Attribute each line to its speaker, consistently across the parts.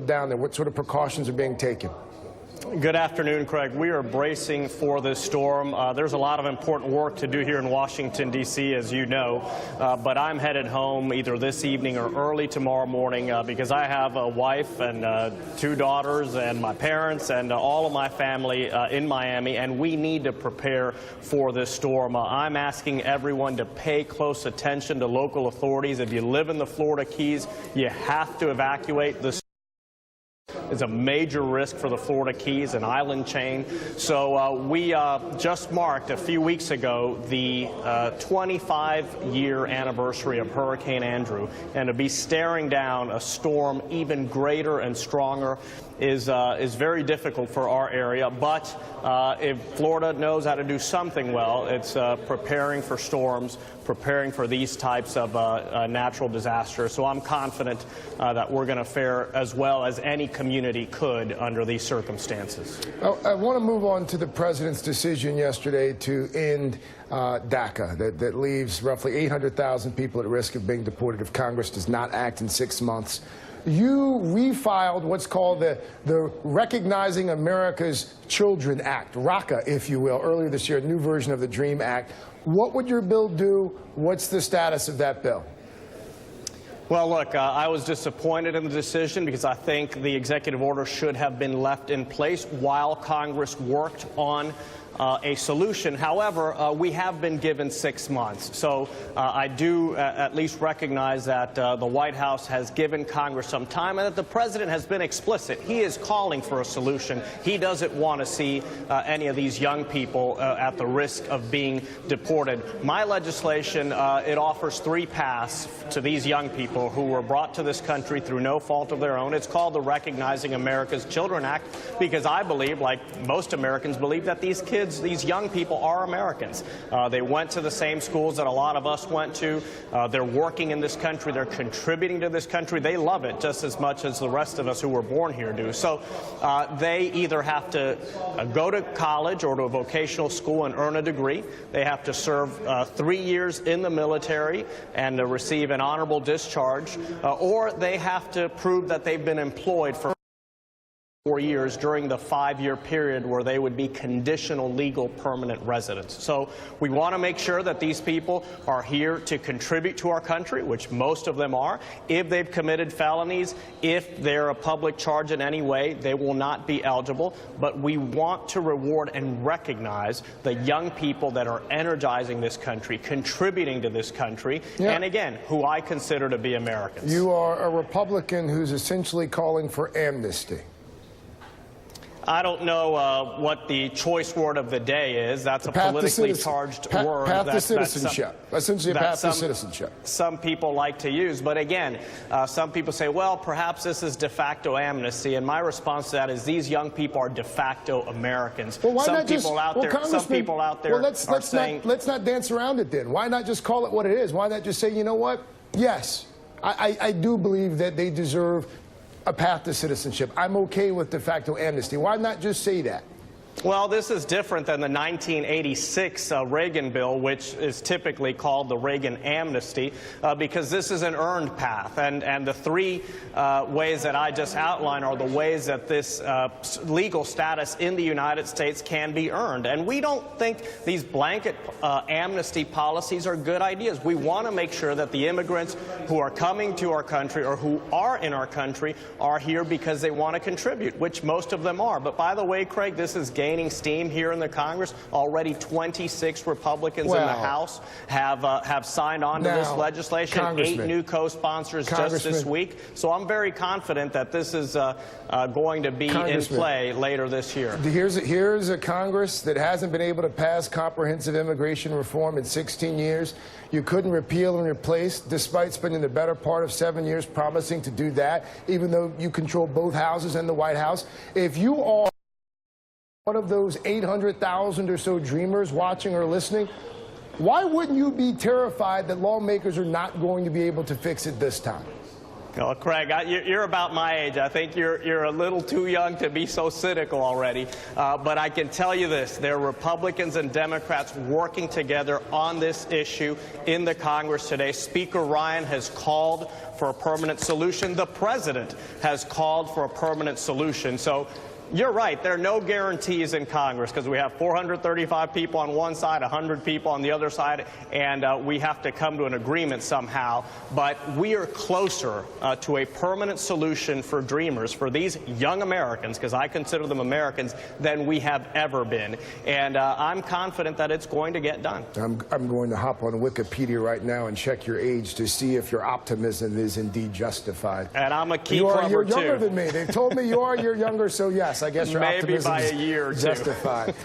Speaker 1: down there? What sort of precautions are being taken?
Speaker 2: Good afternoon, Craig. We are bracing for this storm. There's a lot of important work to do here in Washington, D.C., as you know, but I'm headed home either this evening or early tomorrow morning because I have a wife and 2 daughters and my parents and all of my family in Miami, and we need to prepare for this storm. I'm asking everyone to pay close attention to local authorities. If you live in the Florida Keys, you have to evacuate. This is a major risk for the Florida Keys, an island chain. So we just marked a few weeks ago the 25-year anniversary of Hurricane Andrew, and to be staring down a storm even greater and stronger is very difficult for our area. But if Florida knows how to do something well, it's preparing for storms, preparing for these types of natural disasters. So I'm confident that we're going to fare as well as any community could under these circumstances.
Speaker 1: I want to move on to the president's decision yesterday to end DACA, that leaves roughly 800,000 people at risk of being deported if Congress does not act in 6 months. You refiled what's called the Recognizing America's Children Act, RACA, if you will, earlier this year, a new version of the DREAM Act. What would your bill do? What's the status of that bill?
Speaker 2: Well, look, I was disappointed in the decision because I think the executive order should have been left in place while Congress worked on a solution. However, we have been given 6 months. So I do at least recognize that the White House has given Congress some time and that the president has been explicit. He is calling for a solution. He doesn't want to see any of these young people at the risk of being deported. My legislation, it offers 3 paths to these young people who were brought to this country through no fault of their own. It's called the Recognizing America's Children Act because I believe, like most Americans believe, that these kids, these young people are Americans. They went to the same schools that a lot of us went to. They're working in this country. They're contributing to this country. They love it just as much as the rest of us who were born here do. So they either have to go to college or to a vocational school and earn a degree. They have to serve 3 years in the military and receive an honorable discharge, or they have to prove that they've been employed for 4 years during the 5-year period where they would be conditional legal permanent residents. So we want to make sure that these people are here to contribute to our country, which most of them are. If they've committed felonies, if they're a public charge in any way, they will not be eligible. But we want to reward and recognize the young people that are energizing this country, contributing to this country, and again, who I consider to be Americans.
Speaker 1: You are a Republican who's essentially calling for amnesty.
Speaker 2: I don't know what the choice word of the day is. That's a politically charged word.
Speaker 1: Path to citizenship. Essentially a path to citizenship.
Speaker 2: Some people like to use. But again, some people say, well, perhaps this is de facto amnesty. And my response to that is these young people are de facto Americans.
Speaker 1: Well, why
Speaker 2: some
Speaker 1: not
Speaker 2: people out there, some people out there are saying,
Speaker 1: let's not dance around it then. Why not just call it what it is? Why not just say, you know what? Yes, I do believe that they deserve a path to citizenship. I'm okay with de facto amnesty. Why not just say that?
Speaker 2: Well, this is different than the 1986 Reagan bill, which is typically called the Reagan amnesty, because this is an earned path. And the 3 ways that I just outlined are the ways that this legal status in the United States can be earned. And we don't think these blanket amnesty policies are good ideas. We want to make sure that the immigrants who are coming to our country or who are in our country are here because they want to contribute, which most of them are. But by the way, Craig, this is gaining steam here in the Congress. Already 26 Republicans in the House have signed on to this legislation. 8 new co-sponsors just this week. So I'm very confident that this is going to be in play later this year.
Speaker 1: Here's a Congress that hasn't been able to pass comprehensive immigration reform in 16 years. You couldn't repeal and replace, despite spending the better part of 7 years promising to do that, even though you control both houses and the White House. If you are one of those 800,000 or so dreamers watching or listening, why wouldn't you be terrified that lawmakers are not going to be able to fix it this time?
Speaker 2: Well, Craig, you're about my age. I think you're a little too young to be so cynical already. But I can tell you this, there are Republicans and Democrats working together on this issue in the Congress today. Speaker Ryan has called for a permanent solution. The president has called for a permanent solution. So you're right. There are no guarantees in Congress because we have 435 people on one side, 100 people on the other side, and we have to come to an agreement somehow. But we are closer to a permanent solution for Dreamers, for these young Americans, because I consider them Americans, than we have ever been. And I'm confident that it's going to get done.
Speaker 1: I'm going to hop on Wikipedia right now and check your age to see if your optimism is indeed justified.
Speaker 2: And I'm a key clubber,
Speaker 1: you're
Speaker 2: too.
Speaker 1: younger than me. They've told me you're younger, so yes. I guess your
Speaker 2: maybe
Speaker 1: optimism
Speaker 2: by
Speaker 1: is
Speaker 2: a year or two.
Speaker 1: justified.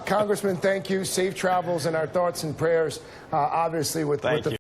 Speaker 1: Congressman, thank you. Safe travels and our thoughts and prayers, obviously, with the